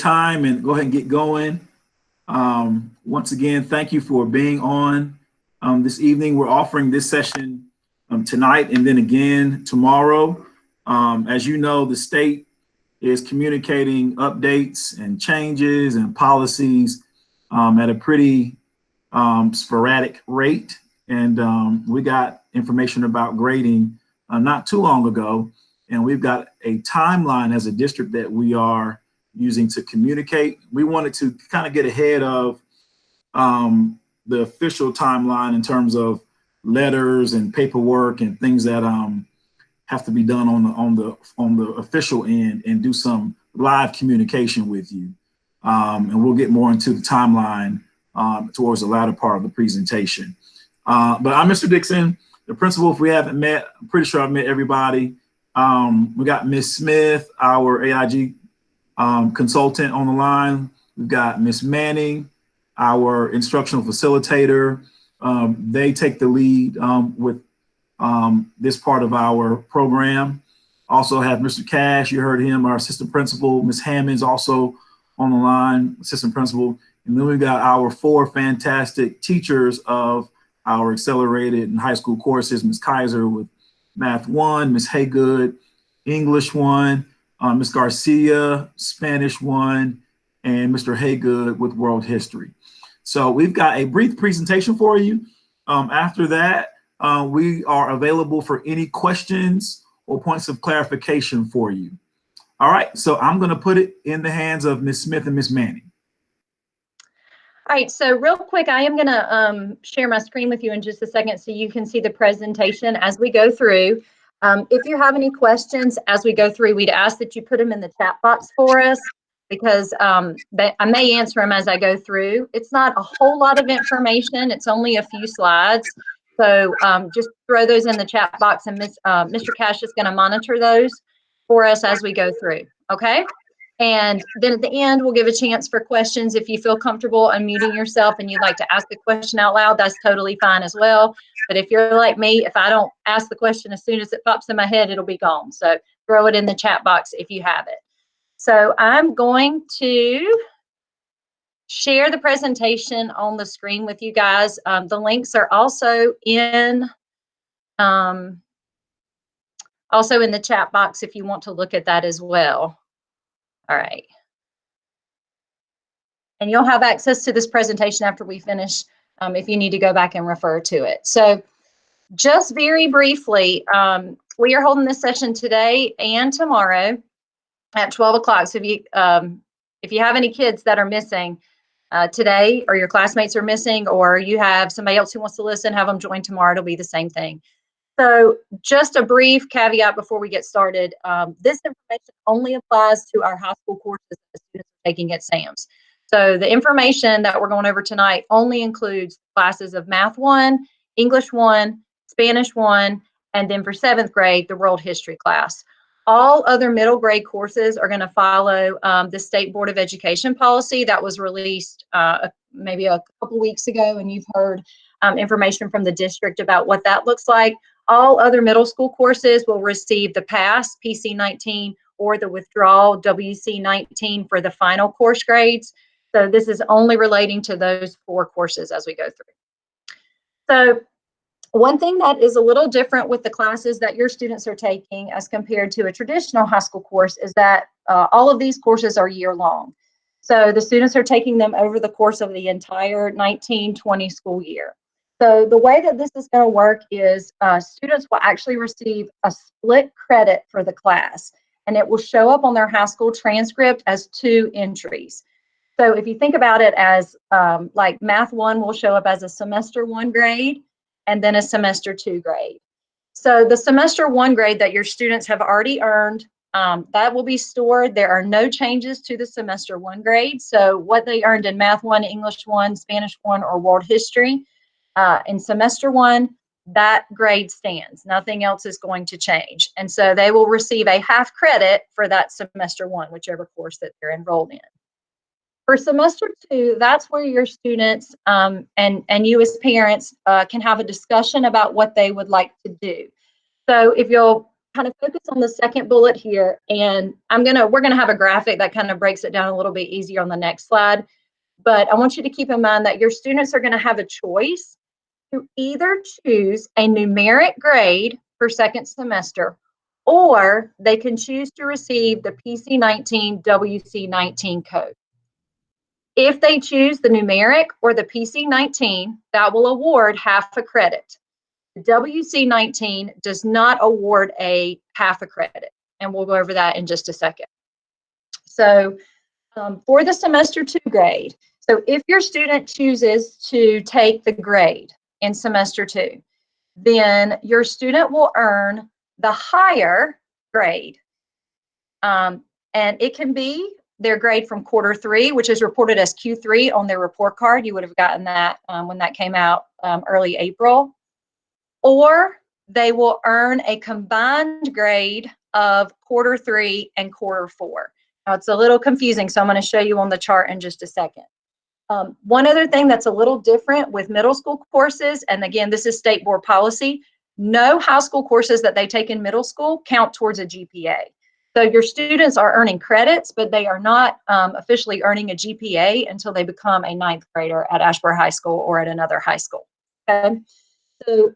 time and go ahead and get going. Once again, thank you for being on this evening. We're offering this session tonight and then again tomorrow. As you know, the state is communicating updates and changes and policies at a pretty sporadic rate. And we got information about grading not too long ago. And we've got a timeline as a district that we are using to communicate. We wanted to kind of get ahead of the official timeline in terms of letters and paperwork and things that have to be done on the official end, and do some live communication with you. And we'll get more into the timeline towards the latter part of the presentation. But I'm Mr. Dixon, the principal. If we haven't met, I'm pretty sure I've met everybody. We got Ms. Smith, our AIG consultant, on the line. We've got Ms. Manning, our instructional facilitator. They take the lead with this part of our program. Also have Mr. Cash, you heard him, our assistant principal. Ms. Hammond's also on the line, assistant principal. And then we've got our 4 fantastic teachers of our accelerated and high school courses. Ms. Kaiser with Math 1, Ms. Haygood, English 1, Ms. Garcia, Spanish 1, and Mr. Haygood with World History. So we've got a brief presentation for you. After that, we are available for any questions or points of clarification for you. All right, so I'm going to put it in the hands of Ms. Smith and Ms. Manning. All right, so real quick, I am going to share my screen with you in just a second so you can see the presentation as we go through. If you have any questions as we go through, we'd ask that you put them in the chat box for us, because I may answer them as I go through. It's not a whole lot of information. It's only a few slides. So just throw those in the chat box, and Mr. Cash is going to monitor those for us as we go through, okay? And then at the end, we'll give a chance for questions. If you feel comfortable unmuting yourself and you'd like to ask a question out loud, that's totally fine as well. But if you're like me, if I don't ask the question as soon as it pops in my head, it'll be gone. So throw it in the chat box if you have it. So I'm going to share the presentation on the screen with you guys. The links are also in the chat box if you want to look at that as well. All right. And you'll have access to this presentation after we finish if you need to go back and refer to it. So just very briefly, we are holding this session today and tomorrow at 12 o'clock. So if you have any kids that are missing today, or your classmates are missing, or you have somebody else who wants to listen, have them join tomorrow. It'll be the same thing. So just a brief caveat before we get started. This information only applies to our high school courses that the students are taking at SAMS. So the information that we're going over tonight only includes classes of Math 1, English 1, Spanish 1, and then for 7th grade, the World History class. All other middle grade courses are going to follow the State Board of Education policy that was released maybe a couple weeks ago, and you've heard information from the district about what that looks like. All other middle school courses will receive the PASS, PC19, or the withdrawal, WC19, for the final course grades. So this is only relating to those 4 courses as we go through. So one thing that is a little different with the classes that your students are taking as compared to a traditional high school course is that all of these courses are year-long. So the students are taking them over the course of the entire 19-20 school year. So the way that this is going to work is students will actually receive a split credit for the class, and it will show up on their high school transcript as 2 entries. So if you think about it as like Math 1 will show up as a semester 1 grade and then a semester 2 grade. So the semester 1 grade that your students have already earned, that will be stored. There are no changes to the semester 1 grade. So what they earned in Math 1, English 1, Spanish 1, or World History, in semester 1, that grade stands. Nothing else is going to change. And so they will receive a half credit for that semester 1, whichever course that they're enrolled in. For semester 2, that's where your students and you as parents can have a discussion about what they would like to do. So if you'll kind of focus on the second bullet here, and we're gonna have a graphic that kind of breaks it down a little bit easier on the next slide. But I want you to keep in mind that your students are going to have a choice to either choose a numeric grade for second semester, or they can choose to receive the PC19 WC19 code. If they choose the numeric or the PC19, that will award half a credit. The WC19 does not award a half a credit, and we'll go over that in just a second. So for the semester 2 grade, so if your student chooses to take the grade in semester 2, then your student will earn the higher grade. And it can be their grade from quarter 3, which is reported as Q3 on their report card. You would have gotten that when that came out early April. Or they will earn a combined grade of quarter 3 and quarter 4. Now, it's a little confusing, so I'm going to show you on the chart in just a second. One other thing that's a little different with middle school courses, and again, this is state board policy, no high school courses that they take in middle school count towards a GPA. So your students are earning credits, but they are not officially earning a GPA until they become a 9th grader at Ashburn High School or at another high school. Okay? So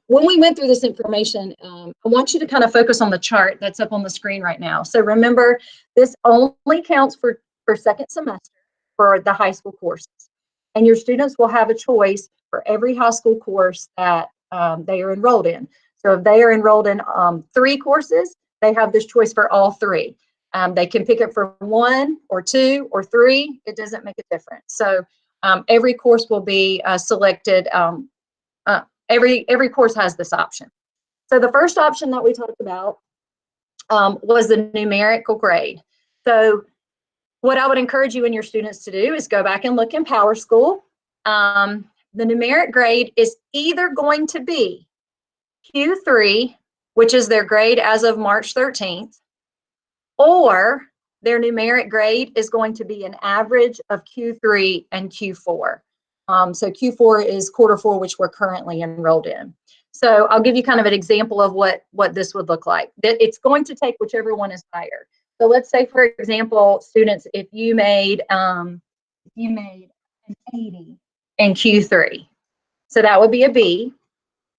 when we went through this information, I want you to kind of focus on the chart that's up on the screen right now. So remember, this only counts for second semester for the high school courses. And your students will have a choice for every high school course that they are enrolled in. So if they are enrolled in 3 courses, they have this choice for all 3. They can pick it for 1 or 2 or 3. It doesn't make a difference. So every course will be selected. Every course has this option. So the first option that we talked about was the numerical grade. So what I would encourage you and your students to do is go back and look in PowerSchool. The numeric grade is either going to be Q3, which is their grade as of March 13th, or their numeric grade is going to be an average of Q3 and Q4. So Q4 is quarter 4, which we're currently enrolled in. So I'll give you kind of an example of what this would look like. It's going to take whichever one is higher. So let's say, for example, students, if you made an 80 in Q3, so that would be a B.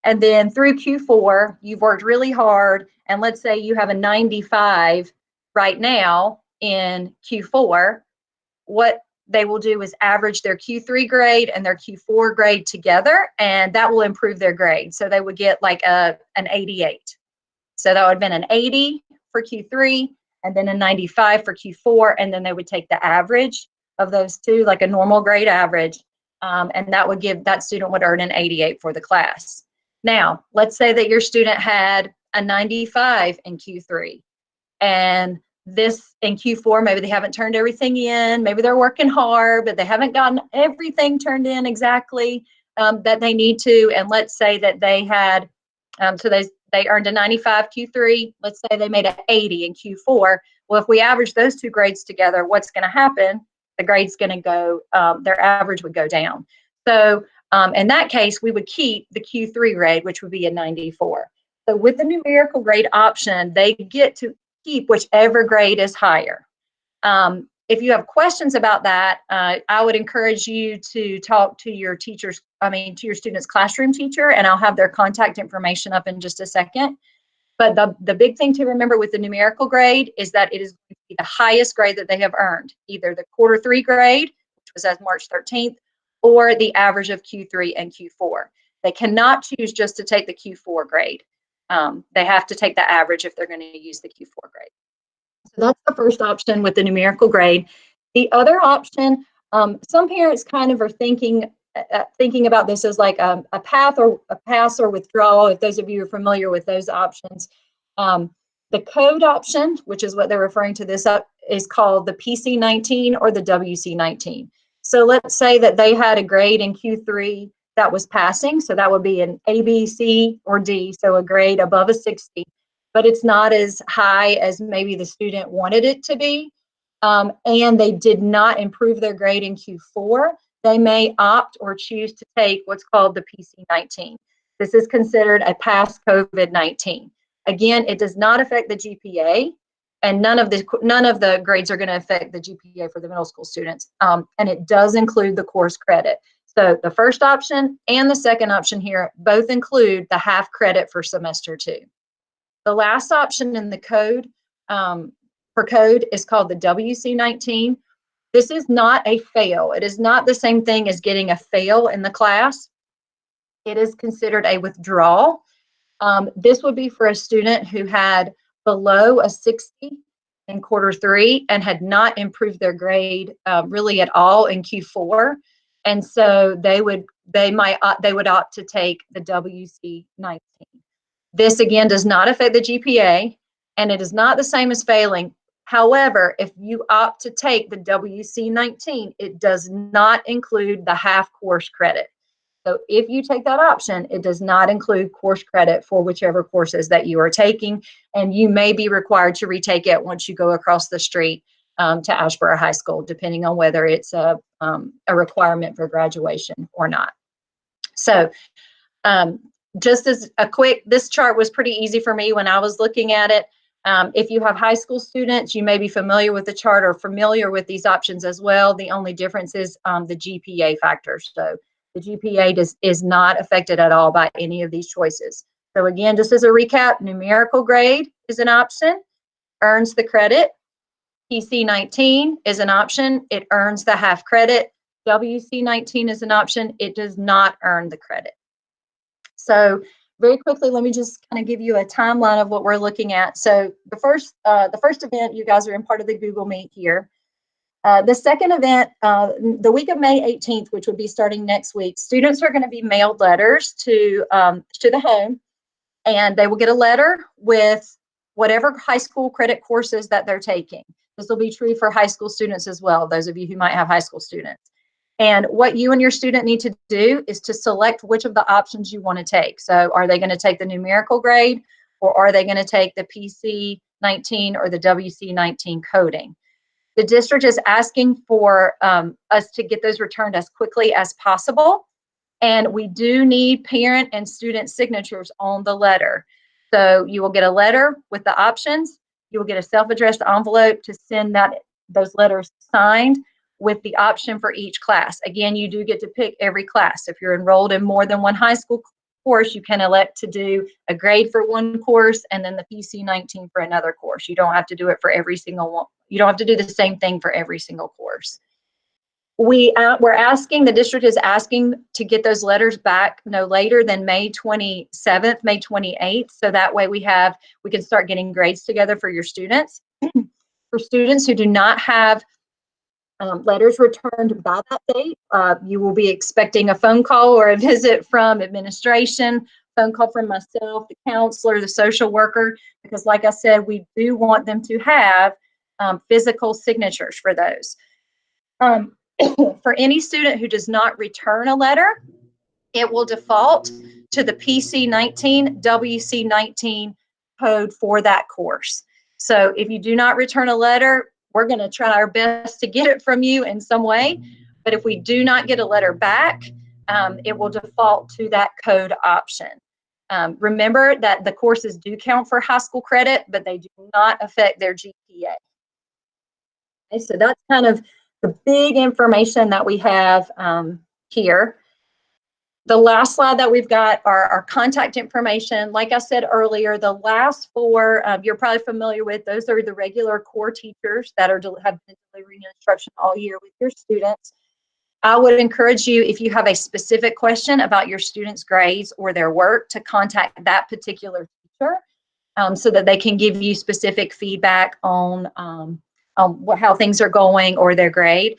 And then through Q4, you've worked really hard, and let's say you have a 95 right now in Q4. What they will do is average their Q3 grade and their Q4 grade together, and that will improve their grade. So they would get like an 88. So that would have been an 80 for Q3, and then a 95 for Q4, and then they would take the average of those two, like a normal grade average, and that would give, that student would earn an 88 for the class. Now, let's say that your student had a 95 in Q3, and this in Q4, maybe they haven't turned everything in, maybe they're working hard, but they haven't gotten everything turned in exactly that they need to, and let's say that they had, so they earned a 95 Q3, let's say they made an 80 in Q4. Well, if we average those two grades together, what's going to happen? The grade's going to go, their average would go down. So in that case, we would keep the Q3 grade, which would be a 94. So with the numerical grade option, they get to keep whichever grade is higher. If you have questions about that, I would encourage you to talk to your teachers, to your student's classroom teacher, and I'll have their contact information up in just a second. But the big thing to remember with the numerical grade is that it is going to be the highest grade that they have earned, either the quarter 3 grade, which was as March 13th, or the average of Q3 and Q4. They cannot choose just to take the Q4 grade. They have to take the average if they're going to use the Q4 grade. So that's the first option with the numerical grade. The other option, some parents kind of are thinking about this as like a pass or withdrawal, if those of you are familiar with those options. The code option, which is what they're referring to this up, is called the PC19 or the WC19. So let's say that they had a grade in Q3 that was passing, so that would be an A, B, C, or D, so a grade above a 60, but it's not as high as maybe the student wanted it to be, and they did not improve their grade in Q4, they may opt or choose to take what's called the PC19. This is considered a past COVID-19. Again, it does not affect the GPA, and none of the grades are going to affect the GPA for the middle school students. And it does include the course credit. So the first option and the second option here both include the half credit for semester 2. The last option in the code for code is called the WC19. This is not a fail. It is not the same thing as getting a fail in the class. It is considered a withdrawal. This would be for a student who had below a 60 in quarter 3 and had not improved their grade really at all in Q4. And so they would opt to take the WC19. This again does not affect the GPA, and it is not the same as failing. However, if you opt to take the WC19, it does not include the half course credit. So if you take that option, it does not include course credit for whichever courses that you are taking, and you may be required to retake it once you go across the street to Asheboro High School, depending on whether it's a requirement for graduation or not. So just as a quick, this chart was pretty easy for me when I was looking at it. If you have high school students, you may be familiar with the chart or familiar with these options as well. The only difference is the GPA factor. So the GPA is not affected at all by any of these choices. So again, just as a recap, numerical grade is an option, earns the credit. PC19 is an option, it earns the half credit. WC19 is an option, it does not earn the credit. So very quickly, let me just kind of give you a timeline of what we're looking at. So the first event, you guys are in part of the Google Meet here. The second event, the week of May 18th, which would be starting next week, students are going to be mailed letters to the home, and they will get a letter with whatever high school credit courses that they're taking. This will be true for high school students as well, those of you who might have high school students. And what you and your student need to do is to select which of the options you want to take. So are they going to take the numerical grade, or are they going to take the PC19 or the WC19 coding? The district is asking for us to get those returned as quickly as possible. And we do need parent and student signatures on the letter. So you will get a letter with the options. You will get a self-addressed envelope to send those letters signed with the option for each class. Again, you do get to pick every class. If you're enrolled in more than one high school course, you can elect to do a grade for one course and then the PC19 for another course. You don't have to do it for every single one. You don't have to do the same thing for every single course. The district is asking to get those letters back no later than May 27th, May 28th. So that way we can start getting grades together for your students. For students who do not have letters returned by that date, you will be expecting a phone call or a visit from administration, phone call from myself, the counselor, the social worker, because like I said, we do want them to have physical signatures for those. For any student who does not return a letter, it will default to the PC19, WC19 code for that course. So if you do not return a letter, we're going to try our best to get it from you in some way. But if we do not get a letter back, it will default to that code option. Remember that the courses do count for high school credit, but they do not affect their GPA. Okay, so that's kind of the big information that we have here. The last slide that we've got are our contact information. Like I said earlier, the last four you're probably familiar with. Those are the regular core teachers that have been delivering instruction all year with your students. I would encourage you, if you have a specific question about your students' grades or their work, to contact that particular teacher so that they can give you specific feedback on how things are going or their grade.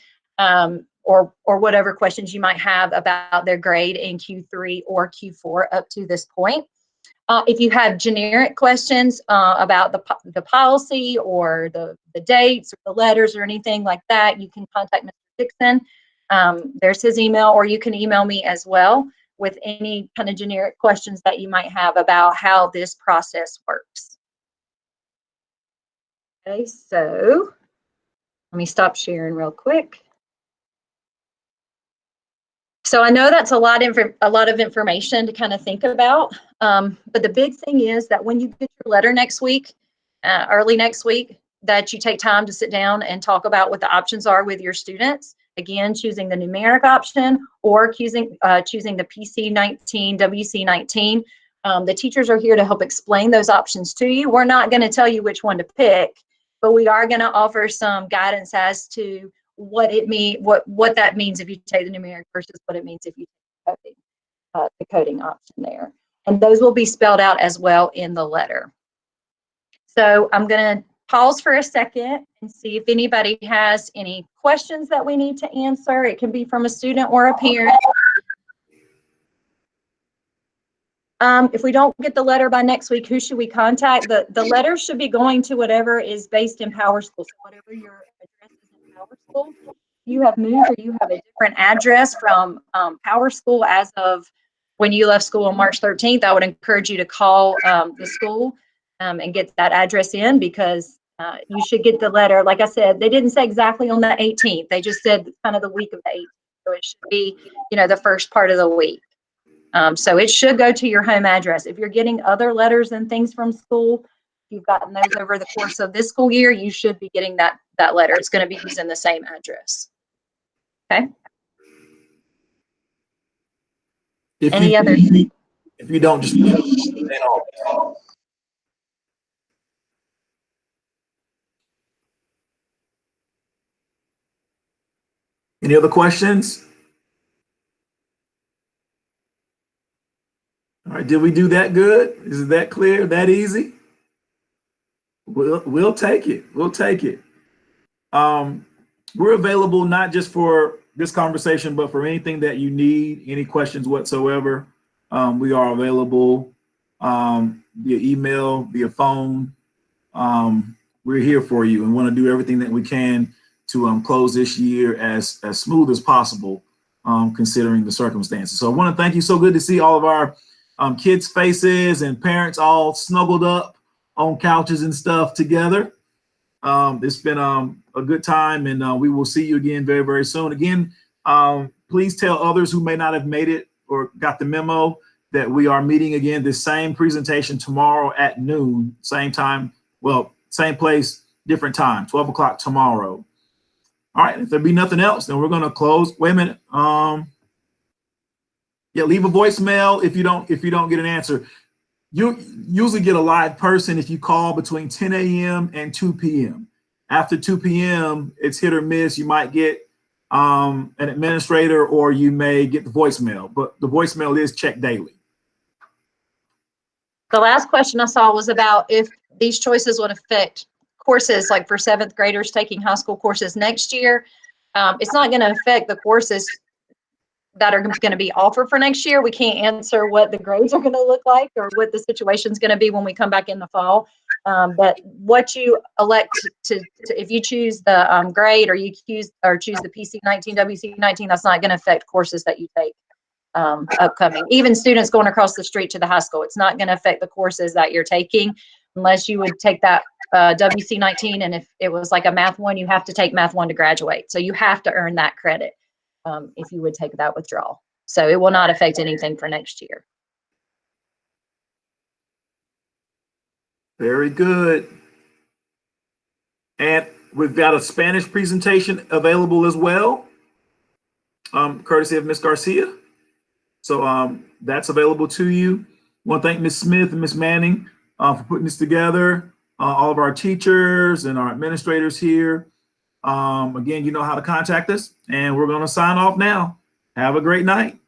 Or whatever questions you might have about their grade in Q3 or Q4 up to this point. If you have generic questions about the policy or the dates or the letters or anything like that, you can contact Mr. Dixon. There's his email, or you can email me as well with any kind of generic questions that you might have about how this process works. Okay, so let me stop sharing real quick. So I know that's a lot of information to kind of think about. But the big thing is that when you get your letter next week, early next week, that you take time to sit down and talk about what the options are with your students. Again, choosing the numeric option or choosing the PC19, WC19. The teachers are here to help explain those options to you. We're not going to tell you which one to pick, but we are going to offer some guidance as to what that means if you take the numeric versus what it means if you take the coding option there. And those will be spelled out as well in the letter. So I'm going to pause for a second and see if anybody has any questions that we need to answer. It can be from a student or a parent. If we don't get the letter by next week, who should we contact? The letter should be going to whatever is based in Power School. So whatever your address is in Power School, you have moved or you have a different address from Power School as of when you left school on March 13th, I would encourage you to call the school and get that address in, because you should get the letter. Like I said, they didn't say exactly on the 18th. They just said kind of the week of the 18th. So it should be, the first part of the week. So it should go to your home address. If you're getting other letters and things from school, if you've gotten those over the course of this school year, you should be getting that letter. It's going to be using the same address. Okay. If you don't, just any other questions? All right, did we do that good? Is it that clear, that easy? We'll take it. We'll take it. We're available not just for this conversation, but for anything that you need, any questions whatsoever. We are available via email, via phone. We're here for you and want to do everything that we can to close this year as smooth as possible, considering the circumstances. So I want to thank you. So good to see all of our kids' faces and parents all snuggled up on couches and stuff together. It's been a good time, and we will see you again very, very soon. Again, please tell others who may not have made it or got the memo that we are meeting again, this same presentation tomorrow at noon, same time, well, same place, different time, 12 o'clock tomorrow. All right, if there be nothing else, then we're going to close. Wait a minute. Yeah, leave a voicemail if you don't get an answer. You usually get a live person if you call between 10 a.m. and 2 p.m. After 2 p.m., it's hit or miss. You might get an administrator, or you may get the voicemail, but the voicemail is checked daily. The last question I saw was about if these choices would affect courses, like for 7th graders taking high school courses next year. It's not going to affect the courses that are going to be offered for next year. We can't answer what the grades are going to look like or what the situation is going to be when we come back in the fall. But what you elect to if you choose the grade, or you choose the PC19, WC19, that's not going to affect courses that you take upcoming. Even students going across the street to the high school, it's not going to affect the courses that you're taking, unless you would take that WC19. And if it was like a Math 1, you have to take Math 1 to graduate. So you have to earn that credit if you would take that withdrawal. So it will not affect anything for next year. Very good. And we've got a Spanish presentation available as well, courtesy of Ms. Garcia. So that's available to you. I want to thank Ms. Smith and Ms. Manning for putting this together, all of our teachers and our administrators here. Again, you know how to contact us, and we're going to sign off now. Have a great night.